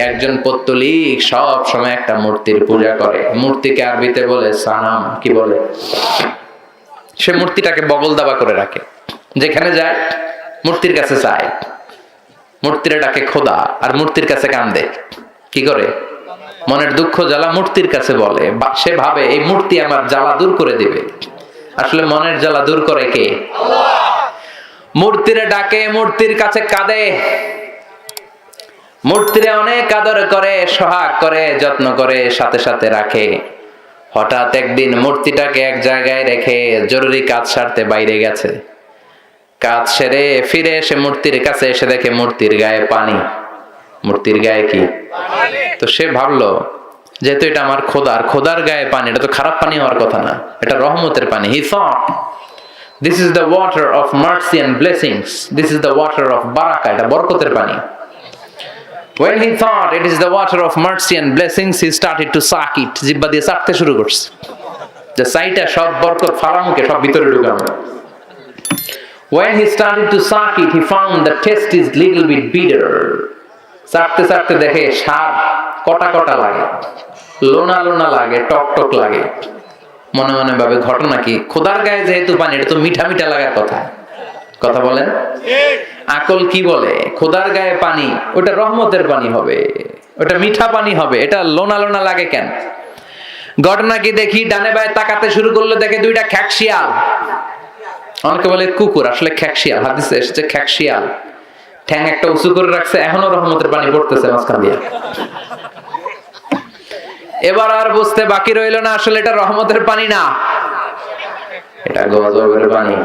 একজন পত্তলিক সব সময় একটা মূর্তির পূজা করে। মূর্তিকে আরবিতে বলে সানাম। কি বলে? সে মূর্তিটাকে বগল দাবা করে রাখে, যেখানে যায় মূর্তির কাছে চায়, মূর্তির ডাকে খোদা, আর মূর্তির কাছে কান্দে। কি করে? মনের দুঃখ জ্বালা মূর্তির কাছে বলে। সে ভাবে এই মূর্তি আমার জ্বালা দূর করে দিবে। আসলে মনের জ্বালা দূর করে কে? মূর্তিরে ডাকে, মূর্তির কাছে কাঁদে, মূর্তিরে অনেক আদর করে, সোহাগ করে, যত্ন করে, সাথে সাথে রাখে। হঠাৎ একদিন মূর্তিটাকে এক জায়গায় রেখে জরুরি কাজ সারতে বাইরে গেছে। কাজ সেরে ফিরে এসে মূর্তির কাছে এসে দেখে মূর্তির গায়ে পানি। মূর্তির গায়ে কি? তো সে ভাবলো, যেহেতু এটা আমার খোদার, খোদার গায়ে পানি, এটা তো খারাপ পানি হওয়ার কথা না, এটা রহমতের পানি। He thought, this is the water of mercy and blessings, this is the water of বারাকা, এটা বরকতের পানি। When he thought it is the water of mercy and blessings, he started to suck it, জিহ্বা দিয়ে চাটতে শুরু করছে, যে সাইটা সব বরকত ফালামুকে সব ভিতরে ঢুকানো। When he started to suck it, he found the taste is little bit bitter. চাটতে চাটতে দেখে স্বাদ কটা কটা লাগে, লোনা লোনা লাগে, টক টক লাগে। মনে মনে ভাবে ঘটনা কি, খোদার গায়ে যেহেতু পানি, এটা তো মিঠা মিঠা লাগার কথা। কথা বলেন? আকল কি বলে? খোদার গায়ে পানি, ওটা রহমতের পানি হবে, ওটা মিঠা পানি হবে, এটা লোনা লোনা লাগে কেন? ঘটনা কি দেখি, ডানে বায়ে তাকাতে শুরু করলে দেখে দুইটা খ্যাকশিয়াল। অনেকে বলে কুকুর, আসলে খ্যাকশিয়াল। হাদিসে এসেছে খ্যাকশিয়াল, ঠ্যাং একটা উঁচু করে রাখছে, এখনো রহমতের পানি পড়তেছে মাঝখান দিয়ে। এবার আর বুঝতে বাকি রইল না, আসলে এটা রহমতের পানি না, এটা গজবের পানি।